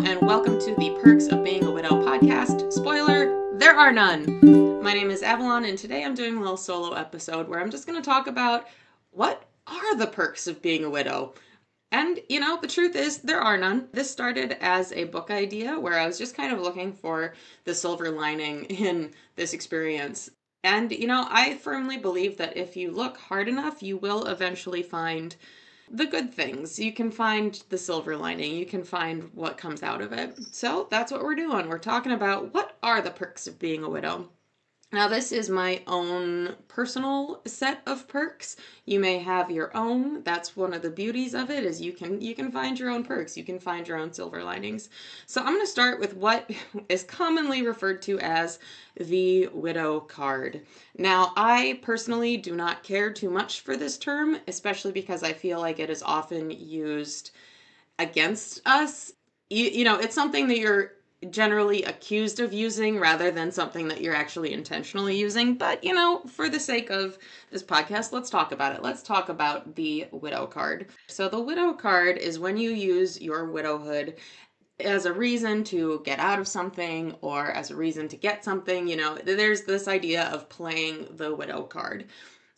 and welcome to the Perks of Being a Widow podcast. Spoiler, there are none. My name is Avalon, and today I'm doing a little solo episode where I'm just going to talk about what are the perks of being a widow. And, the truth is, there are none. This started as a book idea where I was just kind of looking for the silver lining in this experience. And, I firmly believe that if you look hard enough, you will eventually find the good things. You can find the silver lining. You can find what comes out of it. So that's what we're doing. We're talking about what are the perks of being a widow. Now, this is my own personal set of perks. You may have your own. That's one of the beauties of it, is you can find your own perks. You can find your own silver linings. So I'm going to start with what is commonly referred to as the widow card. Now, I personally do not care too much for this term, especially because I feel like it is often used against us. It's something that you're generally accused of using rather than something that you're actually intentionally using. But, for the sake of this podcast, let's talk about it. Let's talk about the widow card. So the widow card is when you use your widowhood as a reason to get out of something or as a reason to get something. There's this idea of playing the widow card.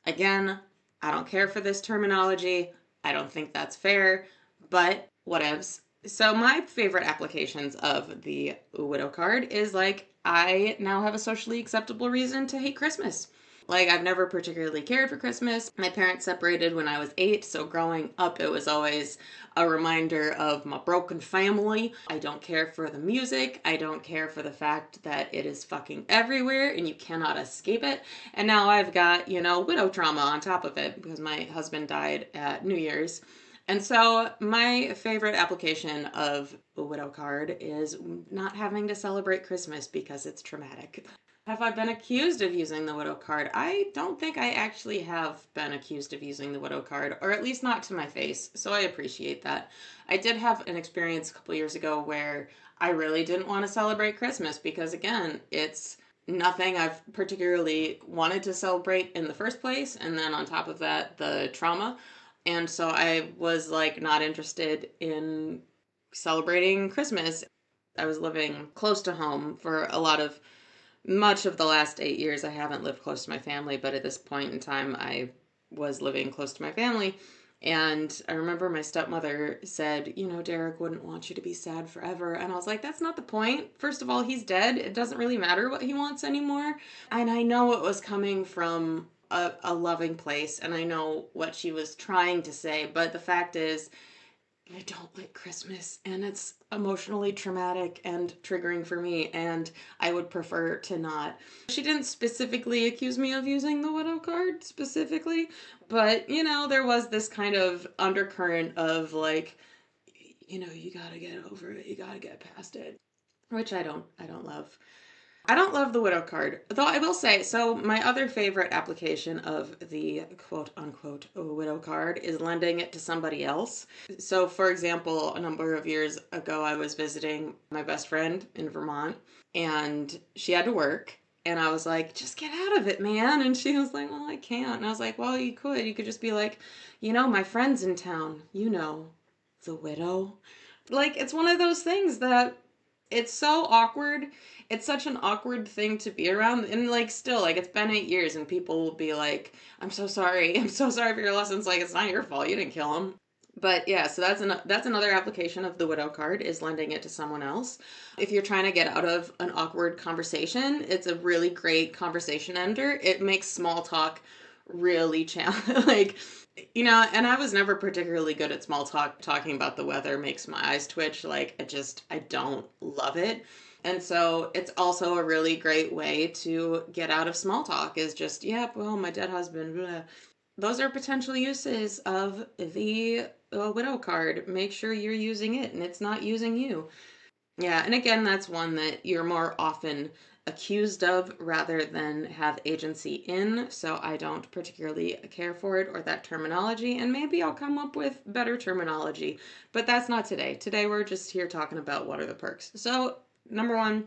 Again, I don't care for this terminology. I don't think that's fair, but whatevs. So my favorite applications of the widow card is I now have a socially acceptable reason to hate Christmas. I've never particularly cared for Christmas. My parents separated when I was 8, so growing up it was always a reminder of my broken family. I don't care for the music. I don't care for the fact that it is fucking everywhere and you cannot escape it. And now I've got, widow trauma on top of it because my husband died at New Year's. And so my favorite application of a widow card is not having to celebrate Christmas because it's traumatic. Have I been accused of using the widow card? I don't think I actually have been accused of using the widow card, or at least not to my face, so I appreciate that. I did have an experience a couple years ago where I really didn't want to celebrate Christmas because, again, it's nothing I've particularly wanted to celebrate in the first place, and then on top of that, the trauma. And so I was not interested in celebrating Christmas. I was living close to home for much of the last 8 years. I haven't lived close to my family, but at this point in time, I was living close to my family. And I remember my stepmother said, Derek wouldn't want you to be sad forever. And I was like, that's not the point. First of all, he's dead. It doesn't really matter what he wants anymore. And I know it was coming from a loving place, and I know what she was trying to say, but the fact is, I don't like Christmas, and it's emotionally traumatic and triggering for me, and I would prefer to not. She didn't specifically accuse me of using the widow card specifically, but, there was this kind of undercurrent of you gotta get over it, you gotta get past it, which I don't love. I don't love the widow card, though I will say, so my other favorite application of the quote unquote widow card is lending it to somebody else. So, for example, a number of years ago, I was visiting my best friend in Vermont, and she had to work. And I was like, just get out of it, man. And she was like, well, I can't. And I was like, well, you could. You could just be like, my friend's in town. The widow. It's one of those things that it's so awkward. It's such an awkward thing to be around. And still, it's been 8 years and people will be like, I'm so sorry. I'm so sorry for your lessons. It's not your fault. You didn't kill him. But yeah, so that's another application of the widow card, is lending it to someone else. If you're trying to get out of an awkward conversation, it's a really great conversation ender. It makes small talk really challenging. And I was never particularly good at small talk. Talking about the weather makes my eyes twitch. I don't love it. And so it's also a really great way to get out of small talk, is just, yeah, well, my dead husband, blah. Those are potential uses of the widow card. Make sure you're using it and it's not using you. Yeah, and again, that's one that you're more often accused of rather than have agency in, so I don't particularly care for it or that terminology, and maybe I'll come up with better terminology, but that's not today. Today we're just here talking about what are the perks. So, number 1,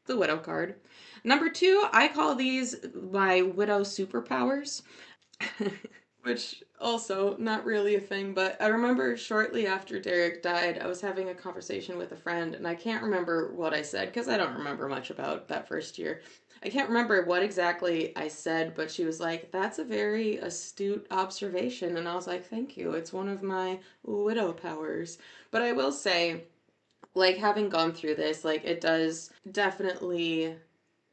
the widow card. Number 2, I call these my widow superpowers. which also not really a thing, but I remember shortly after Derek died, I was having a conversation with a friend, and I can't remember what I said because I don't remember much about that first year. I can't remember what exactly I said, but she was like, "That's a very astute observation." And I was like, "Thank you. It's one of my widow powers." But I will say, like, having gone through this, like, it does definitely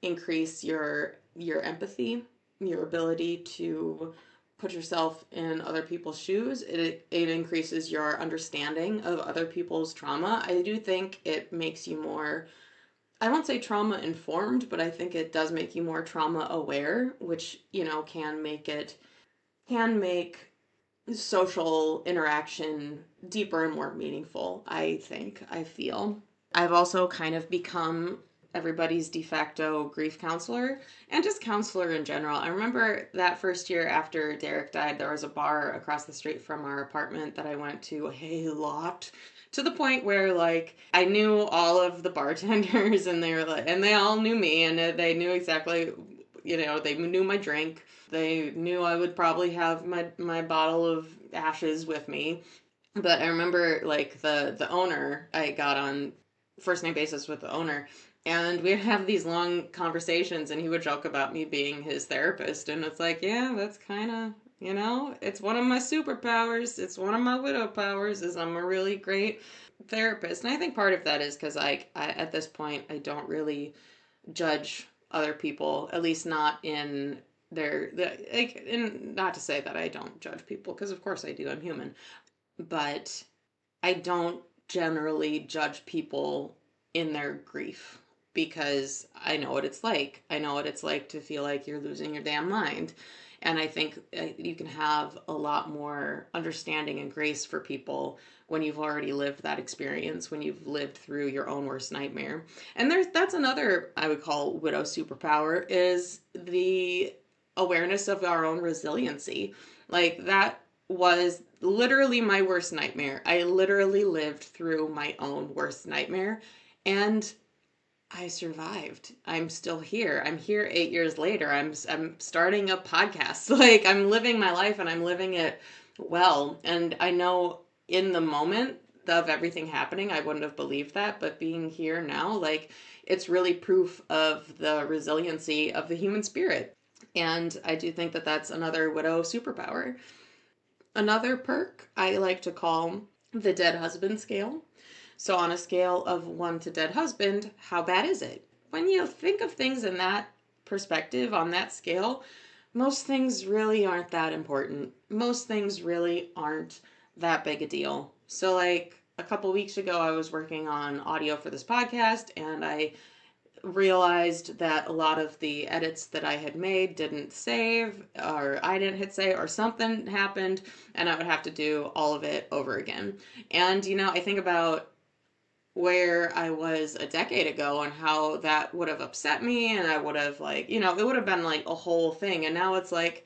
increase your empathy, your ability to put yourself in other people's shoes. It increases your understanding of other people's trauma. I do think it makes you more, I won't say trauma informed, but I think it does make you more trauma aware, which, can make social interaction deeper and more meaningful, I think, I feel. I've also kind of become everybody's de facto grief counselor and just counselor in general. I remember that first year after Derek died, there was a bar across the street from our apartment that I went to a lot, to the point where, like, I knew all of the bartenders and they were like, and they all knew me, and they knew exactly, they knew my drink. They knew I would probably have my bottle of ashes with me. But I remember, like, the owner, I got on first name basis with the owner, and we'd have these long conversations, and he would joke about me being his therapist, and it's like, yeah, that's kind of, it's one of my superpowers. It's one of my widow powers, is I'm a really great therapist. And I think part of that is because I at this point I don't really judge other people, at least not in like, and not to say that I don't judge people, because of course I do, I'm human, but I don't generally judge people in their grief, because I know what it's like. I know what it's like to feel like you're losing your damn mind. And I think you can have a lot more understanding and grace for people when you've already lived that experience, when you've lived through your own worst nightmare. And that's another, I would call, widow superpower, is the awareness of our own resiliency. Like, that was literally my worst nightmare. I literally lived through my own worst nightmare, and I survived. I'm still here. I'm here 8 years later. I'm starting a podcast. Like, I'm living my life, and I'm living it well. And I know in the moment of everything happening, I wouldn't have believed that, but being here now, like, it's really proof of the resiliency of the human spirit. And I do think that that's another widow superpower. Another perk I like to call the dead husband scale. So, on a scale of 1 to dead husband, how bad is it? When you think of things in that perspective, on that scale, most things really aren't that important. Most things really aren't that big a deal. So, like, a couple weeks ago, I was working on audio for this podcast, and I realized that a lot of the edits that I had made didn't save, or I didn't hit save, or something happened, and I would have to do all of it over again. And, I think about where I was a decade ago and how that would have upset me, and I would have, like, it would have been like a whole thing. And now it's like,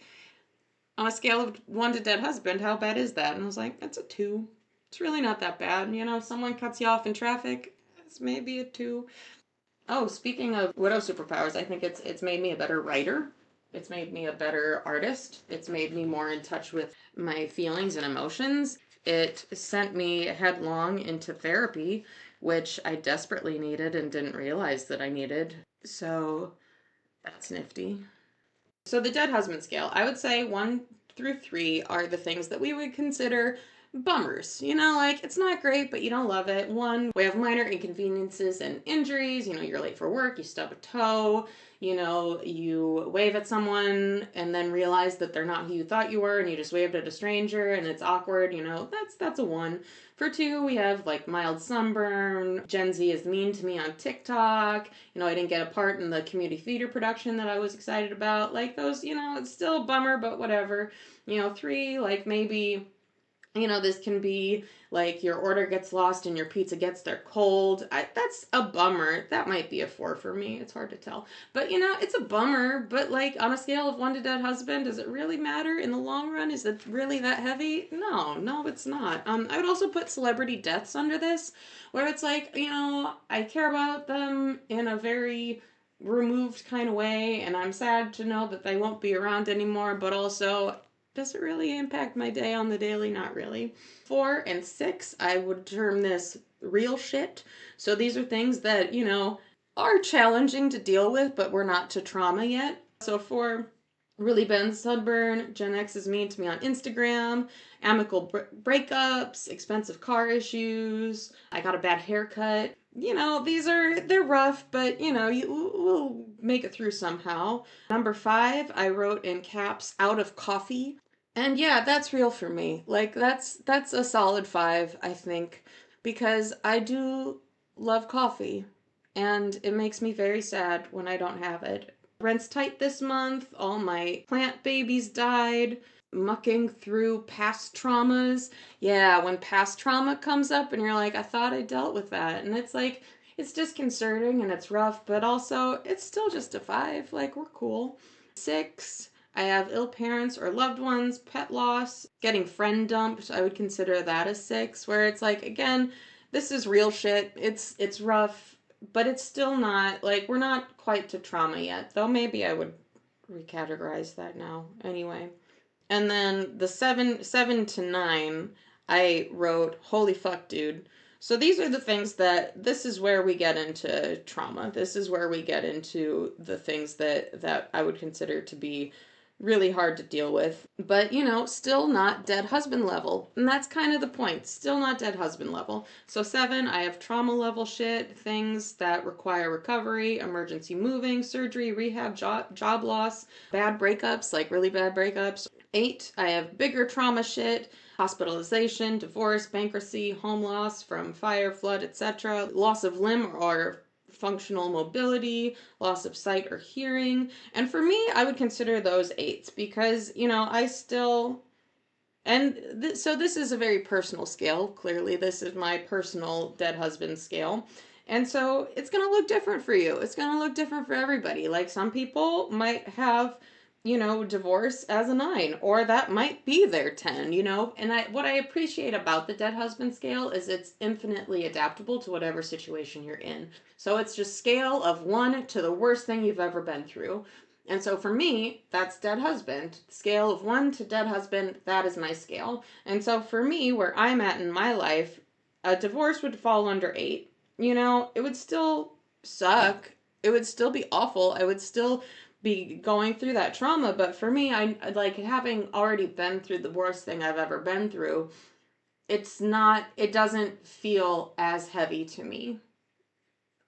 on a scale of 1 to dead husband, how bad is that? And I was like, it's a 2. It's really not that bad. If someone cuts you off in traffic, it's maybe a 2. Oh, speaking of widow superpowers, I think it's made me a better writer. It's made me a better artist. It's made me more in touch with my feelings and emotions. It sent me headlong into therapy, which I desperately needed and didn't realize that I needed. So that's nifty. So the dead husband scale, I would say 1 through 3 are the things that we would consider bummers. Like, it's not great, but you don't love it. 1, we have minor inconveniences and injuries. You're late for work, you stub a toe, you wave at someone and then realize that they're not who you thought you were, and you just waved at a stranger and it's awkward. That's a 1. For 2, we have, like, mild sunburn. Gen Z is mean to me on TikTok. I didn't get a part in the community theater production that I was excited about. Like, those, it's still a bummer, but whatever. 3, like, maybe, this can be like your order gets lost and your pizza gets there cold. That's a bummer. That might be a 4 for me. It's hard to tell. But, it's a bummer. But, like, on a scale of 1 to dead husband, does it really matter in the long run? Is it really that heavy? No, it's not. I would also put celebrity deaths under this, where it's like, I care about them in a very removed kind of way, and I'm sad to know that they won't be around anymore, but also Does it really impact my day on the daily? Not really. 4 and 6, I would term this real shit. So these are things that, are challenging to deal with, but we're not to trauma yet. So for really bad sunburn, Gen X is mean to me on Instagram, amicable breakups, expensive car issues, I got a bad haircut. They're rough, but we'll make it through somehow. Number 5, I wrote in caps, out of coffee. And yeah, that's real for me. Like that's a solid 5, I think, because I do love coffee and it makes me very sad when I don't have it. Rent's tight this month. All my plant babies died. Mucking through past traumas. Yeah, when past trauma comes up and you're like, I thought I dealt with that. And it's like, it's disconcerting and it's rough, but also it's still just a 5. Like, we're cool. 6, I have ill parents or loved ones, pet loss, getting friend dumped. I would consider that a 6, where it's like, again, this is real shit. It's rough, but it's still not like we're not quite to trauma yet. Though maybe I would recategorize that now. Anyway. And then the 7 to 9, I wrote, holy fuck, dude. So these are the things this is where we get into trauma. This is where we get into the things that I would consider to be really hard to deal with. But, still not dead husband level. And that's kind of the point. Still not dead husband level. So 7, I have trauma level shit, things that require recovery, emergency moving, surgery, rehab, job loss, bad breakups, like really bad breakups. 8, I have bigger trauma shit, hospitalization, divorce, bankruptcy, home loss from fire, flood, etc., loss of limb or functional mobility, loss of sight or hearing. And for me, I would consider those 8s because, I still. And so this is a very personal scale. Clearly, this is my personal dead husband scale. And so it's going to look different for you. It's going to look different for everybody. Like some people might have, divorce as a 9, or that might be their 10, And what I appreciate about the dead husband scale is it's infinitely adaptable to whatever situation you're in. So it's just scale of 1 to the worst thing you've ever been through. And so for me, that's dead husband. Scale of 1 to dead husband, that is my scale. And so for me, where I'm at in my life, a divorce would fall under 8. It would still suck. It would still be awful. I would still be going through that trauma. But for me, I like having already been through the worst thing I've ever been through. It doesn't feel as heavy to me.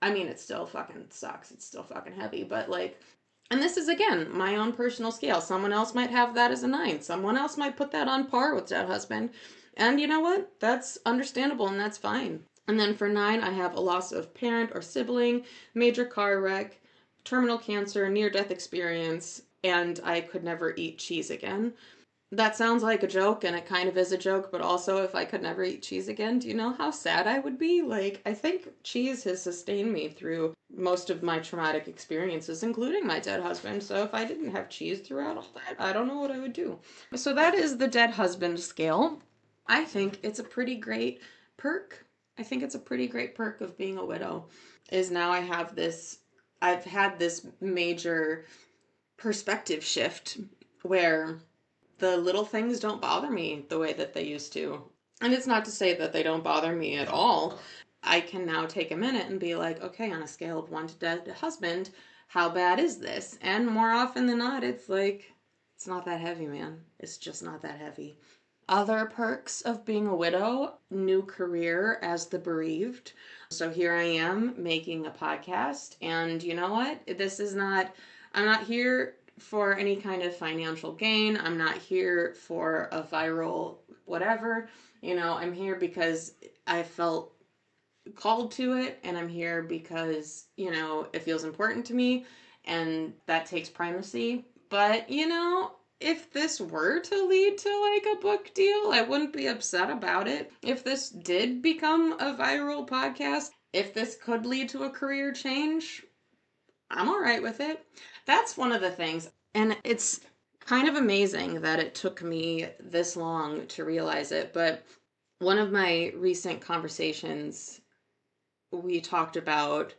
I mean, it still fucking sucks. It's still fucking heavy, but like, and this is again my own personal scale. Someone else might have that as a 9. Someone else might put that on par with dead husband. And you know what? That's understandable and that's fine. And then for 9, I have a loss of parent or sibling, major car wreck, terminal cancer, near death experience, and I could never eat cheese again. That sounds like a joke, and it kind of is a joke, but also if I could never eat cheese again, do you know how sad I would be? Like, I think cheese has sustained me through most of my traumatic experiences, including my dead husband. So if I didn't have cheese throughout all that, I don't know what I would do. So that is the dead husband scale. I think it's a pretty great perk. I think it's a pretty great perk of being a widow, is now I've had this major perspective shift where the little things don't bother me the way that they used to. And it's not to say that they don't bother me at all. I can now take a minute and be like, okay, on a scale of 1 to dead husband, how bad is this? And more often than not, it's like, it's not that heavy, man. It's just not that heavy. Other perks of being a widow, new career as the bereaved. So here I am making a podcast, and you know what? I'm not here for any kind of financial gain. I'm not here for a viral whatever. I'm here because I felt called to it, and I'm here because, it feels important to me, and that takes primacy. But, if this were to lead to like a book deal, I wouldn't be upset about it. If this did become a viral podcast, if this could lead to a career change, I'm all right with it. That's one of the things. And it's kind of amazing that it took me this long to realize it. But one of my recent conversations, we talked about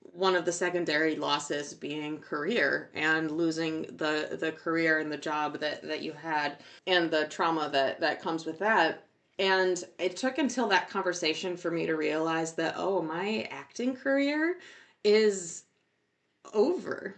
one of the secondary losses being career and losing the career and the job that you had and the trauma that comes with that. And it took until that conversation for me to realize that, oh, my acting career is over.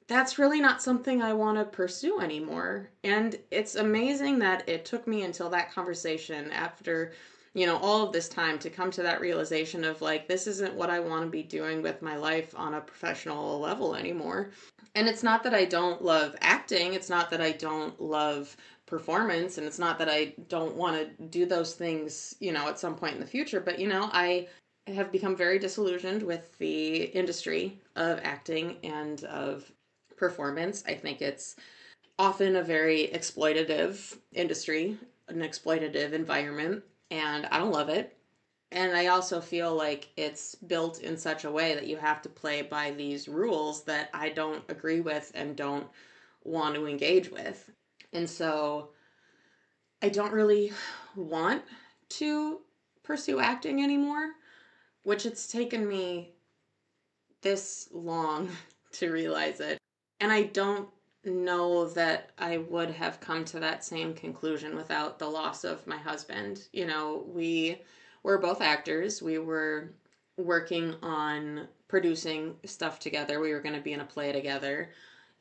That's really not something I want to pursue anymore. And it's amazing that it took me until that conversation after, all of this time to come to that realization of like, this isn't what I want to be doing with my life on a professional level anymore. And it's not that I don't love acting, it's not that I don't love performance, and it's not that I don't want to do those things, at some point in the future, but I have become very disillusioned with the industry of acting and of performance. I think it's often a very exploitative industry, an exploitative environment, and I don't love it. And I also feel like it's built in such a way that you have to play by these rules that I don't agree with and don't want to engage with. And so I don't really want to pursue acting anymore, which it's taken me this long to realize it. And I don't know that I would have come to that same conclusion without the loss of my husband. We were both actors. We were working on producing stuff together. We were going to be in a play together.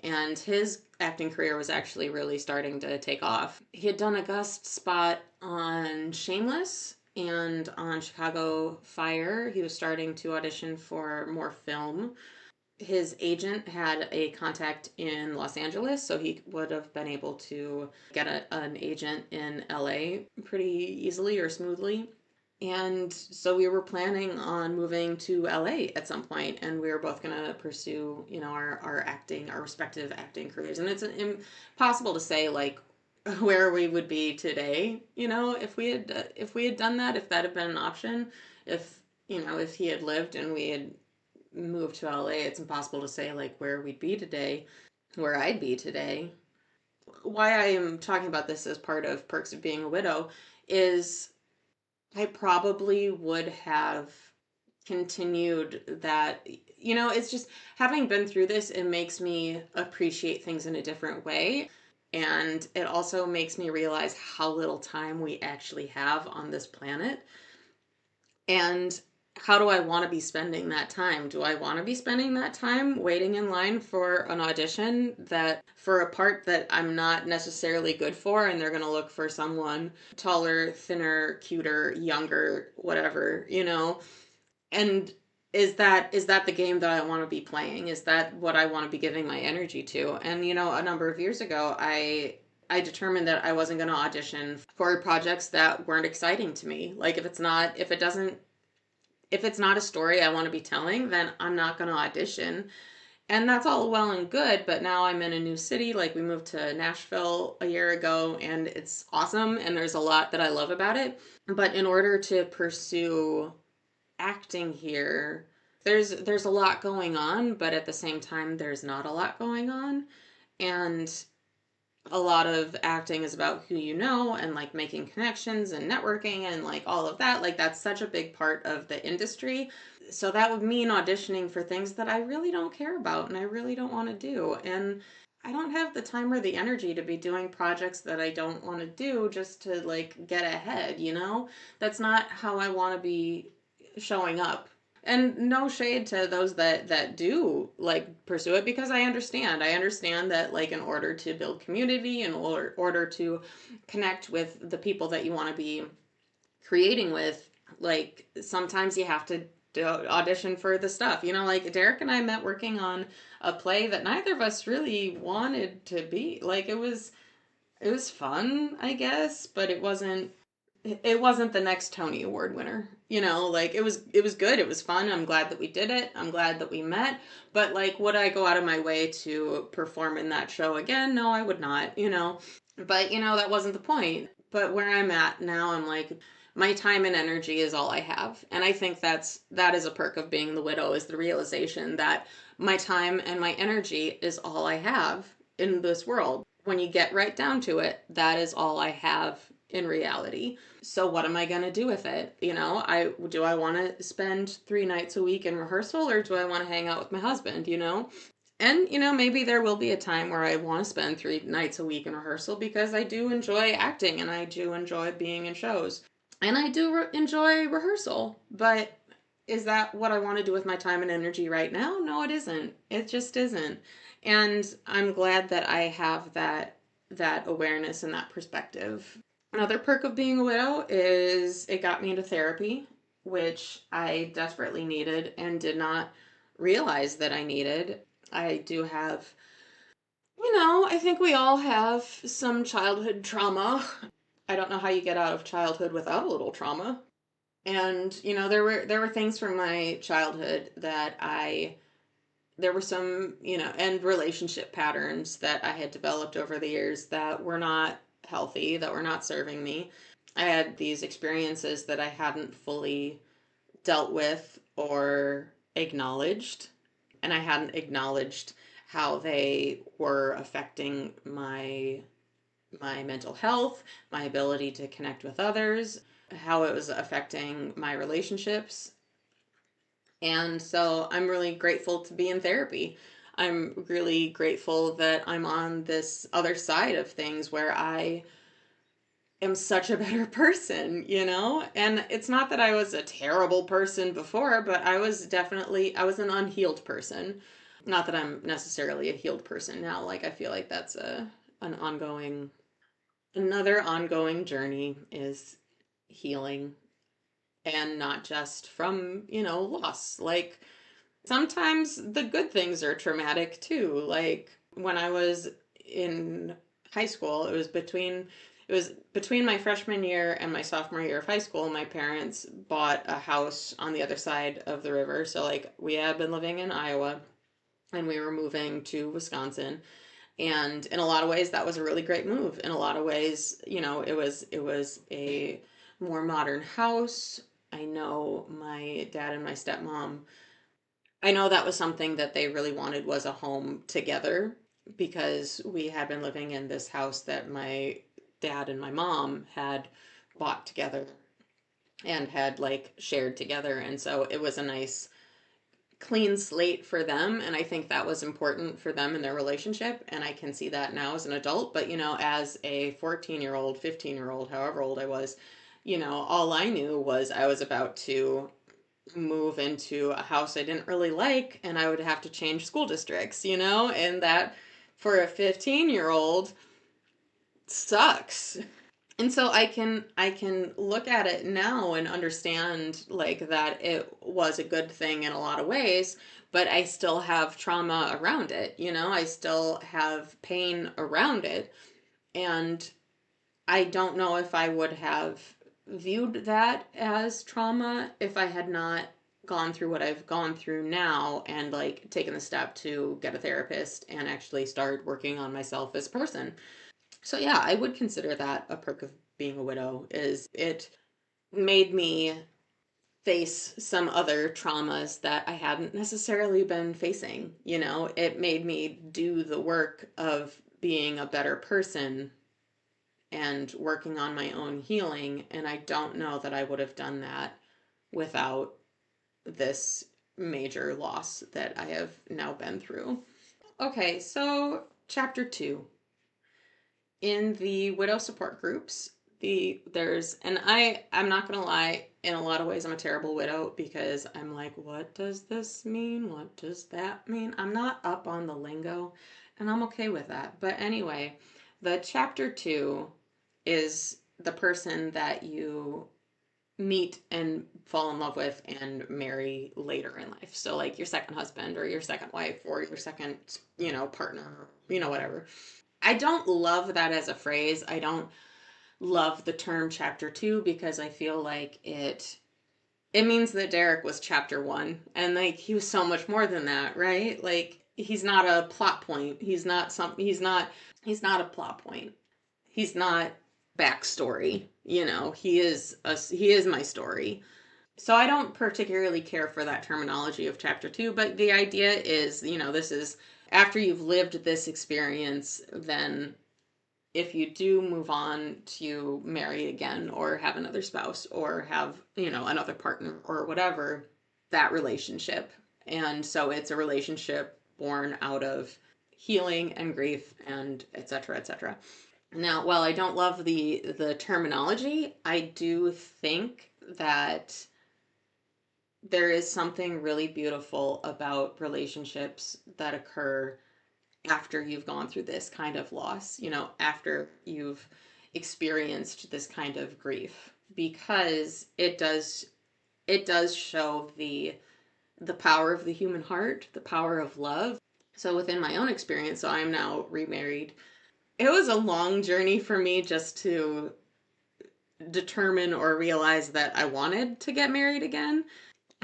And his acting career was actually really starting to take off. He had done a guest spot on Shameless and on Chicago Fire. He was starting to audition for more film. His agent had a contact in Los Angeles, so he would have been able to get an agent in LA pretty easily or smoothly. And so we were planning on moving to LA at some point, and we were both going to pursue, our acting, our respective acting careers. And it's impossible to say like where we would be today, if we had done that, if that had been an option, if he had lived and we had moved to LA, it's impossible to say like where we'd be today, where I'd be today. Why I am talking about this as part of Perks of Being a Widow is I probably would have continued that. It's just having been through this, it makes me appreciate things in a different way. And it also makes me realize how little time we actually have on this planet. And how do I want to be spending that time? Do I want to be spending that time waiting in line for an audition that for a part that I'm not necessarily good for, and they're going to look for someone taller, thinner, cuter, younger, whatever, And is that the game that I want to be playing? Is that what I want to be giving my energy to? And a number of years ago, I determined that I wasn't going to audition for projects that weren't exciting to me. Like if it's not a story I want to be telling, then I'm not going to audition. And that's all well and good, but now I'm in a new city. Like we moved to Nashville a year ago and it's awesome and there's a lot that I love about it. But in order to pursue acting here, there's a lot going on, but at the same time there's not a lot going on. And a lot of acting is about who you know and like making connections and networking and like all of that. Like that's such a big part of the industry. So that would mean auditioning for things that I really don't care about and I really don't want to do. And I don't have the time or the energy to be doing projects that I don't want to do just to like get ahead. That's not how I want to be showing up. And no shade to those that do like pursue it, because I understand that like in order to build community, in order to connect with the people that you want to be creating with, like sometimes you have to audition for the stuff. Like Derek and I met working on a play that neither of us really wanted to be. Like it was fun, I guess, but it wasn't the next Tony Award winner. Like it was good, it was fun. I'm glad that we did it. I'm glad that we met. But like would I go out of my way to perform in that show again? No, I would not. But that wasn't the point. But where I'm at now, I'm like my time and energy is all I have. And I think that is a perk of being the widow, is the realization that my time and my energy is all I have in this world. When you get right down to it, that is all I have in reality. So what am I going to do with it? Do I want to spend 3 nights a week in rehearsal, or do I want to hang out with my husband, And, maybe there will be a time where I want to spend 3 nights a week in rehearsal because I do enjoy acting and I do enjoy being in shows. And I do enjoy rehearsal. But is that what I want to do with my time and energy right now? No, it isn't. It just isn't. And I'm glad that I have that awareness and that perspective. Another perk of being a widow is it got me into therapy, which I desperately needed and did not realize that I needed. I do have, I think we all have some childhood trauma. I don't know how you get out of childhood without a little trauma. And, there were things from my childhood that there were some, and relationship patterns that I had developed over the years that were not healthy, that were not serving me. I had these experiences that I hadn't fully dealt with or acknowledged, and I hadn't acknowledged how they were affecting my mental health, my ability to connect with others, how it was affecting my relationships. And so I'm really grateful to be in therapy. I'm really grateful that I'm on this other side of things where I am such a better person. And it's not that I was a terrible person before, but I was an unhealed person. Not that I'm necessarily a healed person now. Like, I feel like that's another ongoing journey is healing, and not just from, loss. Like, sometimes the good things are traumatic too. Like, when I was in high school, it was between my freshman year and my sophomore year of high school. My parents bought a house on the other side of the river. So, like, we had been living in Iowa and we were moving to Wisconsin. And in a lot of ways, that was a really great move. In a lot of ways, it was a more modern house. I know my dad and my stepmom, I know that was something that they really wanted, was a home together, because we had been living in this house that my dad and my mom had bought together and had like shared together. And so it was a nice clean slate for them, and I think that was important for them in their relationship, and I can see that now as an adult. But as a 14-year-old, 15-year-old, however old I was, all I knew was I was about to move into a house I didn't really like, and I would have to change school districts, and that, for a 15-year-old, sucks. And so I can look at it now and understand, like, that it was a good thing in a lot of ways, but I still have trauma around it, I still have pain around it. And I don't know if I would have viewed that as trauma if I had not gone through what I've gone through now, and like taken the step to get a therapist and actually start working on myself as a person. So yeah, I would consider that a perk of being a widow, is it made me face some other traumas that I hadn't necessarily been facing. It made me do the work of being a better person and working on my own healing, and I don't know that I would have done that without this major loss that I have now been through. Okay, so chapter 2. In the widow support groups, I'm not gonna lie, in a lot of ways I'm a terrible widow, because I'm like, what does this mean? What does that mean? I'm not up on the lingo, and I'm okay with that. But anyway, the chapter 2 is the person that you meet and fall in love with and marry later in life. So like your second husband or your second wife or your second, partner, whatever. I don't love that as a phrase. I don't love the term chapter 2, because I feel like it means that Derek was chapter 1, and like he was so much more than that, right? Like, he's not a plot point. He's not a plot point. He's not backstory. He is my story. So I don't particularly care for that terminology of chapter 2, but the idea is, this is after you've lived this experience, then if you do move on to marry again or have another spouse or have, another partner or whatever, that relationship. And so it's a relationship born out of healing and grief and et cetera, et cetera. Now, while I don't love the terminology, I do think that there is something really beautiful about relationships that occur after you've gone through this kind of loss, after you've experienced this kind of grief, because it does show the power of the human heart, the power of love. So within my own experience, so I'm now remarried. It was a long journey for me just to determine or realize that I wanted to get married again,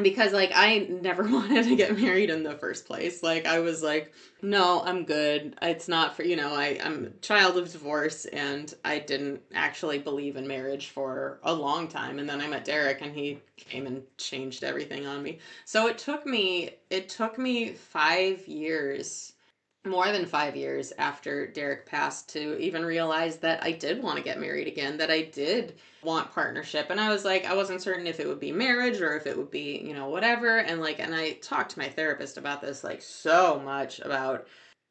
because like I never wanted to get married in the first place. Like I was like, no, I'm good. It's not for, I'm a child of divorce, and I didn't actually believe in marriage for a long time. And then I met Derek, and he came and changed everything on me. So it took me 5 years, more than 5 years after Derek passed, to even realize that I did want to get married again, that I did want partnership. And I was like, I wasn't certain if it would be marriage or if it would be, whatever. And I talked to my therapist about this, like, so much about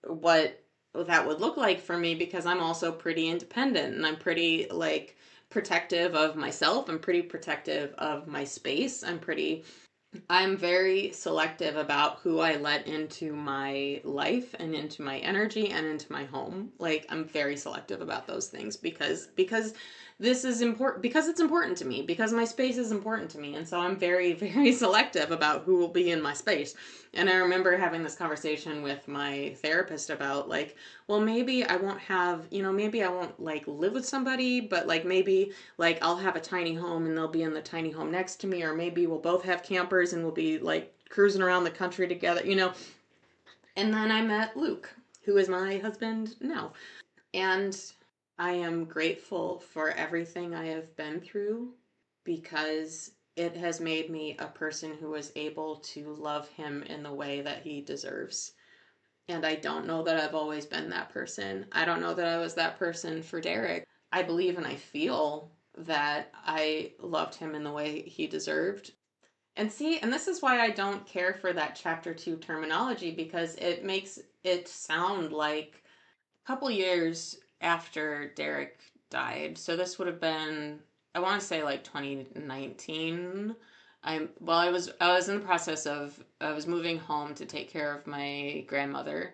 what that would look like for me, because I'm also pretty independent and I'm pretty, like, protective of myself. I'm pretty protective of my space. I'm very selective about who I let into my life and into my energy and into my home. Like I'm very selective about those things, because this is important, because it's important to me, because my space is important to me. And so I'm very very selective about who will be in my space. And I remember having this conversation with my therapist about, like, well, maybe I won't have, maybe I won't like live with somebody, but like maybe like I'll have a tiny home and they'll be in the tiny home next to me, or maybe we'll both have campers and we'll be like cruising around the country together. And then I met Luke, who is my husband now. And I am grateful for everything I have been through, because it has made me a person who is able to love him in the way that he deserves. And I don't know that I've always been that person. I don't know that I was that person for Derek. I believe and I feel that I loved him in the way he deserved. And see, and this is why I don't care for that chapter 2 terminology, because it makes it sound like a couple years after Derek died. So this would have been, I want to say, like 2019. I was in the process of, I was moving home to take care of my grandmother,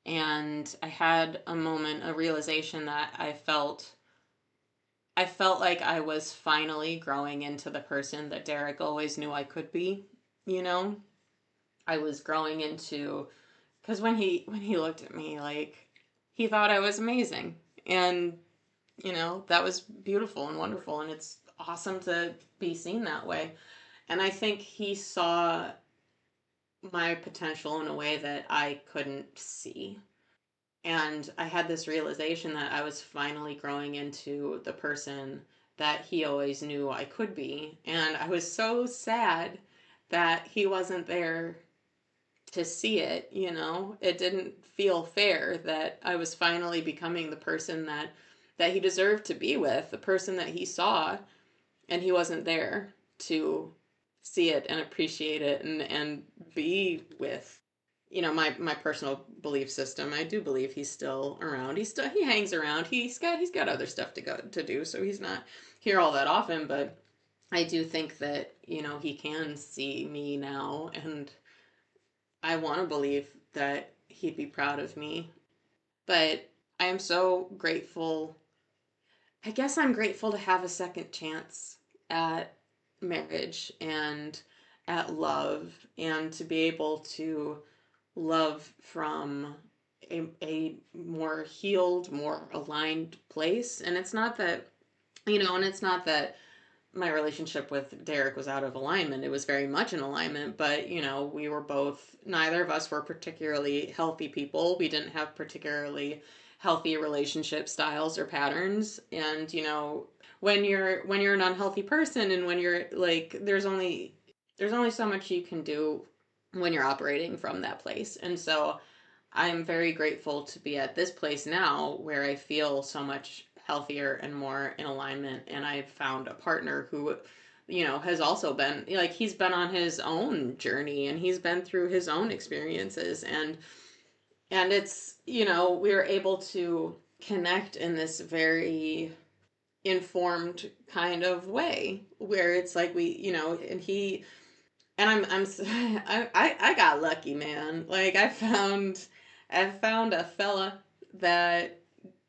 and I had a moment, a realization that I felt like I was finally growing into the person that Derek always knew I could be, you know? I was growing into, cuz when he looked at me, like, he thought I was amazing. And that was beautiful and wonderful, and it's awesome to be seen that way. And I think he saw my potential in a way that I couldn't see. And I had this realization that I was finally growing into the person that he always knew I could be. And I was so sad that he wasn't there to see it, It didn't feel fair that I was finally becoming the person that he deserved to be with, the person that he saw, and he wasn't there to see it and appreciate it and be with. My personal belief system, I do believe he's still around. He hangs around. He's got other stuff to do, so he's not here all that often. But I do think that he can see me now, and I want to believe that he'd be proud of me. But I am so grateful. I guess I'm grateful to have a second chance at marriage and at love, and to be able to love from a more healed, more aligned place. And it's not that my relationship with Derek was out of alignment. It was very much in alignment, but we were both, neither of us were particularly healthy people. We didn't have particularly healthy relationship styles or patterns. And when you're an unhealthy person, and when you're like, there's only so much you can do when you're operating from that place. And so I'm very grateful to be at this place now where I feel so much healthier and more in alignment. And I've found a partner who, has also been like, he's been on his own journey and he's been through his own experiences. And it's, we were able to connect in this very informed kind of way where it's like and he and I got lucky, man. Like I found a fella that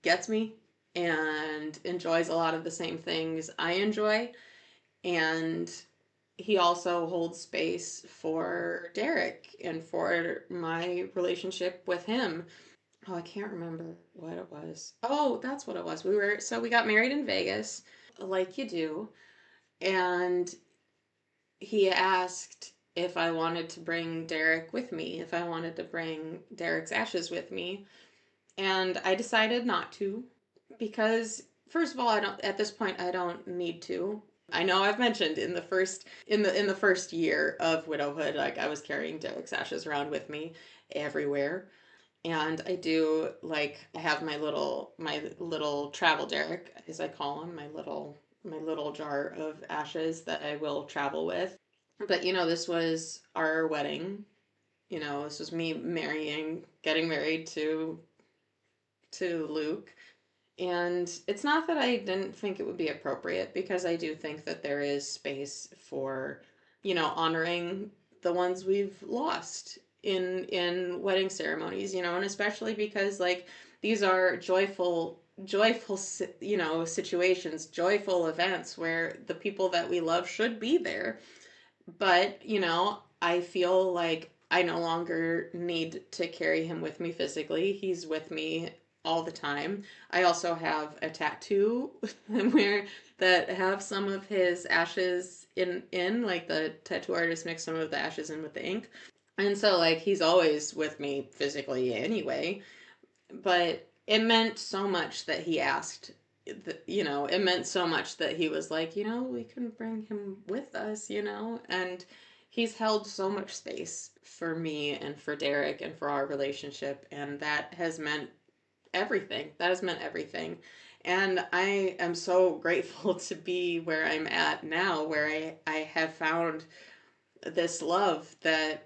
gets me and enjoys a lot of the same things I enjoy, and he also holds space for Derek and for my relationship with him. Oh, I can't remember what it was. Oh, that's what it was. We got married in Vegas, like you do, and he asked if I wanted to bring Derek with me, if I wanted to bring Derek's ashes with me, and I decided not to because first of all, at this point I don't need to. I know I've mentioned in the first year of widowhood, like I was carrying Derek's ashes around with me everywhere. And I do, like, I have my little travel Derek, as I call him, my little jar of ashes that I will travel with. But this was our wedding. This was me getting married to Luke. And it's not that I didn't think it would be appropriate, because I do think that there is space for, honoring the ones we've lost in wedding ceremonies, and especially because, like, these are joyful situations, joyful events where the people that we love should be there. But, I feel like I no longer need to carry him with me physically. He's with me all the time. I also have a tattoo where that have some of his ashes in like the tattoo artist mixed some of the ashes in with the ink. And so, like, he's always with me physically anyway, but it meant so much that he asked. It meant so much that he was like, we can bring him with us, and he's held so much space for me and for Derek and for our relationship, and that has meant everything. That has meant everything. And I am so grateful to be where I'm at now, where I have found this love that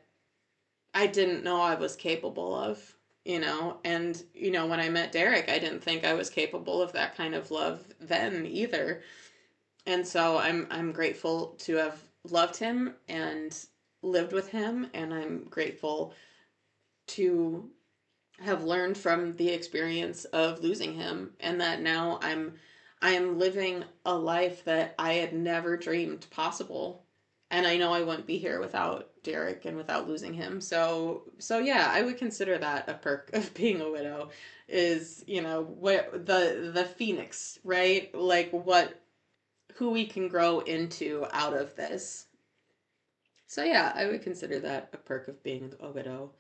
I didn't know I was capable of, and when I met Derek, I didn't think I was capable of that kind of love then either. And so I'm grateful to have loved him and lived with him, and I'm grateful to have learned from the experience of losing him, and that now I am living a life that I had never dreamed possible. And I know I wouldn't be here without Derek and without losing him. So yeah, I would consider that a perk of being a widow is, what the phoenix, right? Like what who we can grow into out of this. So yeah, I would consider that a perk of being a widow.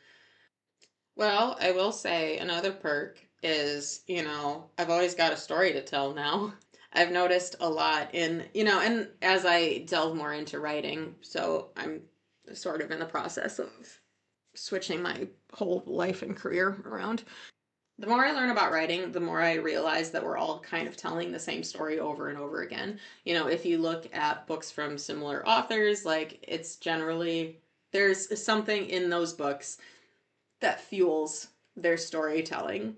Well, I will say another perk is, I've always got a story to tell now. I've noticed a lot and as I delve more into writing, so I'm sort of in the process of switching my whole life and career around. The more I learn about writing, the more I realize that we're all kind of telling the same story over and over again. If you look at books from similar authors, like it's generally, there's something in those books that fuels their storytelling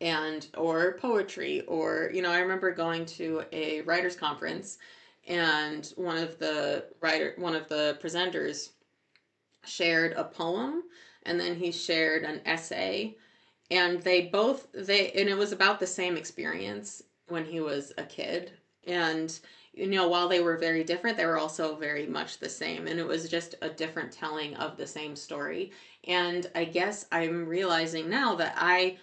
and or poetry, or I remember going to a writers conference, and one of the presenters shared a poem, and then he shared an essay, and and it was about the same experience when he was a kid. And while they were very different, they were also very much the same, and it was just a different telling of the same story. And I guess I'm realizing now that I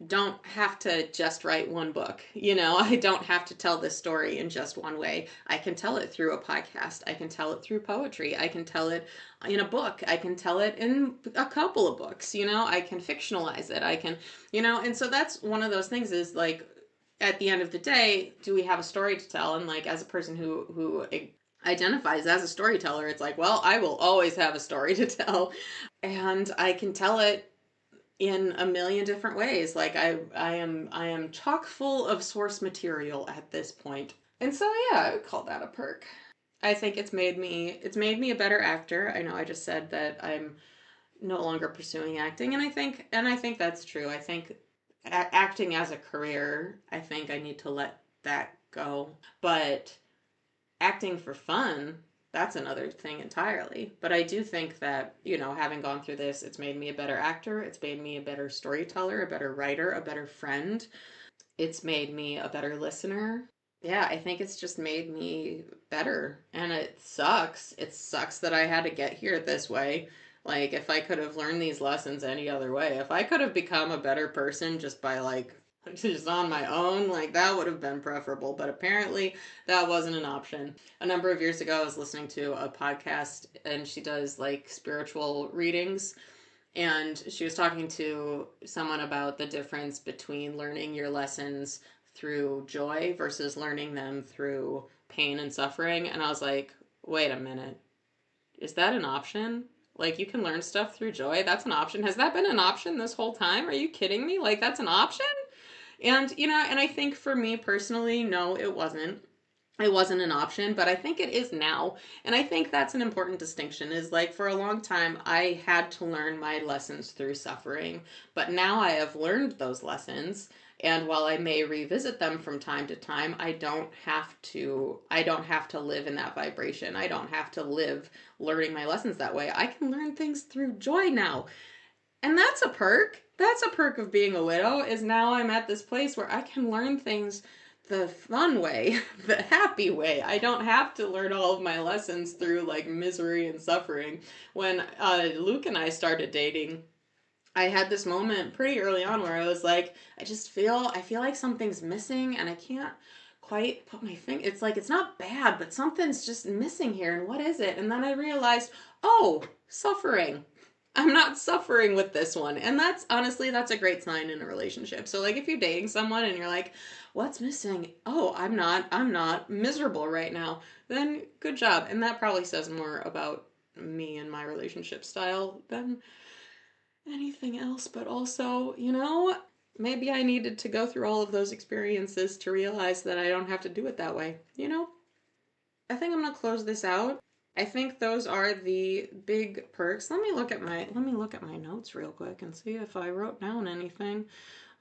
don't have to just write one book. I don't have to tell this story in just one way. I can tell it through a podcast. I can tell it through poetry. I can tell it in a book. I can tell it in a couple of books. I can fictionalize it. I can, and so that's one of those things is like, at the end of the day, do we have a story to tell? And like, as a person who identifies as a storyteller, it's like, well, I will always have a story to tell, and I can tell it in a million different ways. Like I am chock full of source material at this point. And so yeah, I would call that a perk. I think it's made me a better actor. I know I just said that I'm no longer pursuing acting, and I think that's true. I think acting as a career, I think I need to let that go. But acting for fun, that's another thing entirely. But I do think that, having gone through this, it's made me a better actor, it's made me a better storyteller, a better writer, a better friend. It's made me a better listener. Yeah, I think it's just made me better. And it sucks. It sucks that I had to get here this way. Like, if I could have learned these lessons any other way, if I could have become a better person just by, like, just on my own, like, that would have been preferable. But apparently, that wasn't an option. A number of years ago, I was listening to a podcast, and she does, like, spiritual readings, and she was talking to someone about the difference between learning your lessons through joy versus learning them through pain and suffering. And I was like, wait a minute. Is that an option? Like, you can learn stuff through joy? That's an option. Has that been an option this whole time? Are you kidding me? Like, that's an option? And, and I think for me personally, no, it wasn't. It wasn't an option, but I think it is now. And I think that's an important distinction, is like, for a long time I had to learn my lessons through suffering, but now I have learned those lessons, and while I may revisit them from time to time, I don't have to live in that vibration. I don't have to live learning my lessons that way. I can learn things through joy now. And that's a perk. That's a perk of being a widow, is now I'm at this place where I can learn things the fun way, the happy way. I don't have to learn all of my lessons through like misery and suffering. When Luke and I started dating, I had this moment pretty early on where I was like, I feel like something's missing, and I can't quite put my finger. It's like, it's not bad, but something's just missing here, and what is it? And then I realized, oh, suffering. I'm not suffering with this one. And that's honestly, that's a great sign in a relationship. So like, if you're dating someone and you're like, what's missing? Oh, I'm not miserable right now. Then good job. And that probably says more about me and my relationship style than anything else. But also, maybe I needed to go through all of those experiences to realize that I don't have to do it that way. I think I'm gonna close this out. I think those are the big perks. Let me look at my notes real quick and see if I wrote down anything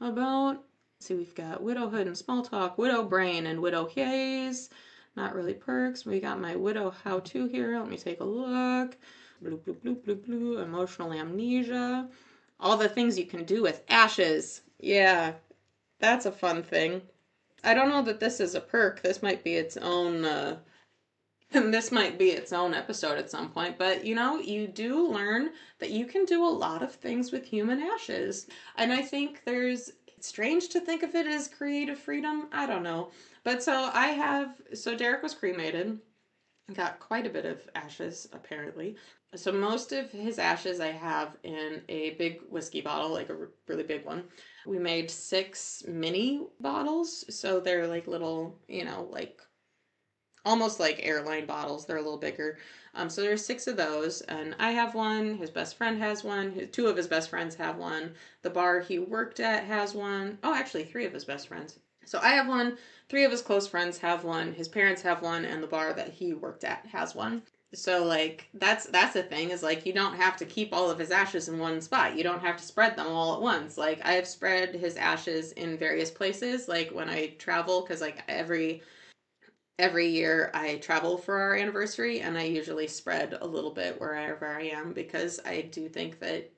about. See, we've got widowhood and small talk, widow brain and widow haze. Not really perks. We got my widow how to here. Let me take a look. Blue, blue, blue, blue, blue. Emotional amnesia. All the things you can do with ashes. Yeah, that's a fun thing. I don't know that this is a perk. This might be its own and this might be its own episode at some point, but you do learn that you can do a lot of things with human ashes. And I think it's strange to think of it as creative freedom. I don't know. But so Derek was cremated, got quite a bit of ashes apparently. So most of his ashes I have in a big whiskey bottle, like a really big one. We made 6 mini bottles, so they're like little, like almost like airline bottles. They're a little bigger. So there's 6 of those, and I have one. His best friend has one. Two of his best friends have one. The bar he worked at has one. Oh, actually, 3 of his best friends. So I have one. 3 of his close friends have one. His parents have one, and the bar that he worked at has one. So like that's the thing, is like, you don't have to keep all of his ashes in one spot. You don't have to spread them all at once. Like, I have spread his ashes in various places. Like when I travel, because like every year I travel for our anniversary, and I usually spread a little bit wherever I am, because I do think that,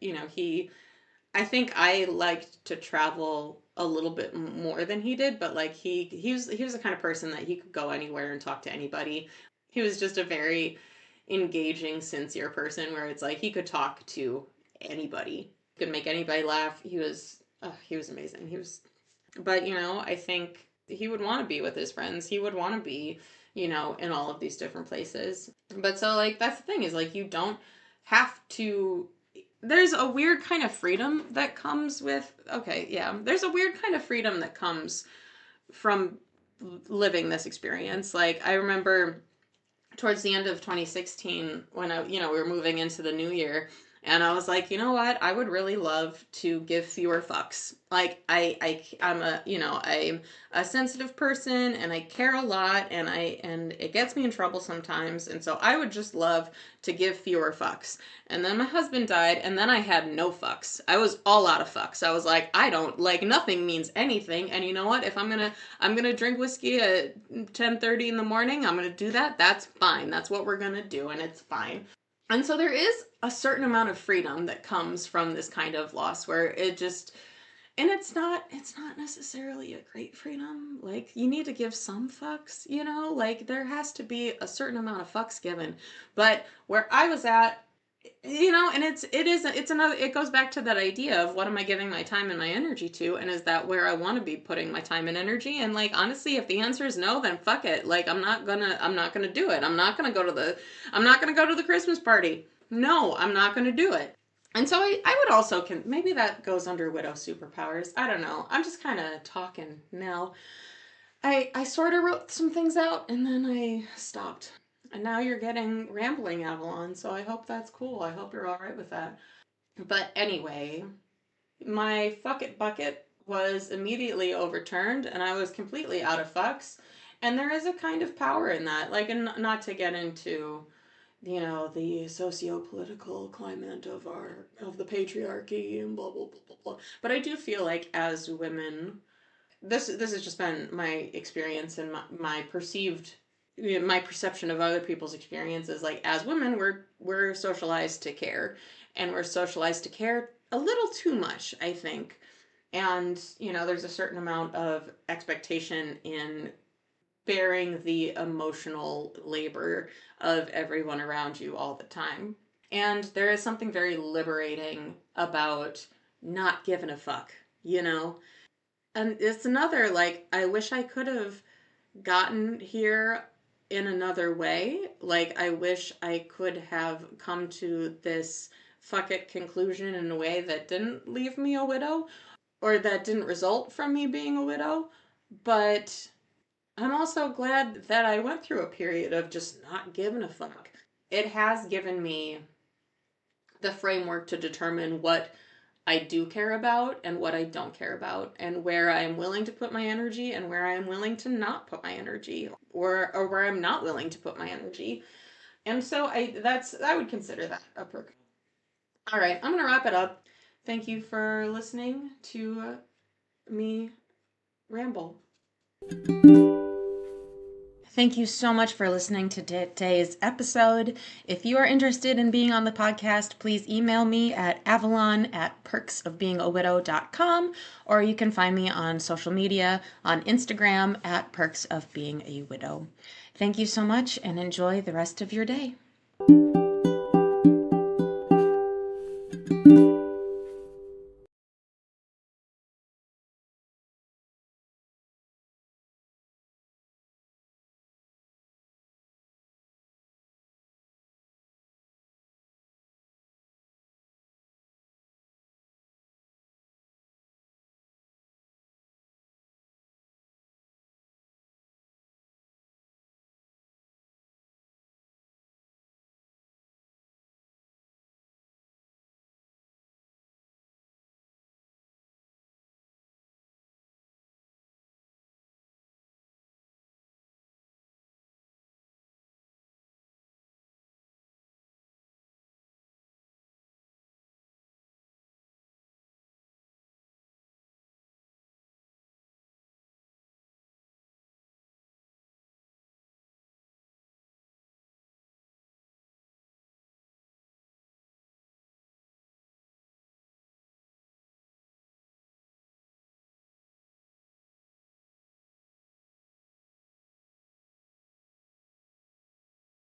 I think I liked to travel a little bit more than he did, but like he was the kind of person that he could go anywhere and talk to anybody. He was just a very engaging, sincere person, where it's like he could talk to anybody, he could make anybody laugh. He was amazing. But I think he would want to be with his friends. He would want to be, in all of these different places. But so like, that's the thing, is like, you don't have to. There's a weird kind of freedom that comes with. Okay, yeah. There's a weird kind of freedom that comes from living this experience. Like, I remember towards the end of 2016, when we were moving into the new year, And I was like, you know what? I would really love to give fewer fucks. Like I'm I'm a sensitive person and I care a lot and it gets me in trouble sometimes. And so I would just love to give fewer fucks. And then my husband died and then I had no fucks. I was all out of fucks. I was like, I don't like nothing means anything. And you know what? If I'm gonna drink whiskey at 10:30 in the morning, I'm gonna do that. That's fine. That's what we're gonna do, and it's fine. And so there is a certain amount of freedom that comes from this kind of loss where it just, and it's not necessarily a great freedom. Like you need to give some fucks, like there has to be a certain amount of fucks given. But where I was at, and it's another, it goes back to that idea of what am I giving my time and my energy to, and is that where I want to be putting my time and energy? And like honestly, if the answer is no, then fuck it. Like I'm not gonna do it. I'm not gonna go to the Christmas party. No, I'm not gonna do it. And so I would also maybe that goes under widow superpowers. I don't know. I'm just kind of talking now. I sort of wrote some things out and then I stopped. And now you're getting rambling, Avalon, so I hope that's cool. I hope you're all right with that. But anyway, my fuck it bucket was immediately overturned and I was completely out of fucks. And there is a kind of power in that. Like, and not to get into, the socio-political climate of the patriarchy and blah blah blah blah blah. But I do feel like as women, this has just been my experience and my perceived my perception of other people's experiences. Like as women, we're socialized to care, and we're socialized to care a little too much, I think. And there's a certain amount of expectation in bearing the emotional labor of everyone around you all the time. And there is something very liberating about not giving a fuck, you know? And it's another, like, I wish I could have gotten here in another way. Like, I wish I could have come to this fuck it conclusion in a way that didn't leave me a widow or that didn't result from me being a widow. But I'm also glad that I went through a period of just not giving a fuck. It has given me the framework to determine what I do care about and what I don't care about, and where I am willing to put my energy and where I am willing to not put my energy, or where I'm not willing to put my energy. And so I would consider that a perk. All right, I'm going to wrap it up. Thank you for listening to me ramble. Thank you so much for listening to today's episode. If you are interested in being on the podcast, please email me at avalon@perksofbeingawidow.com, or you can find me on social media on Instagram at perksofbeingawidow. Thank you so much and enjoy the rest of your day.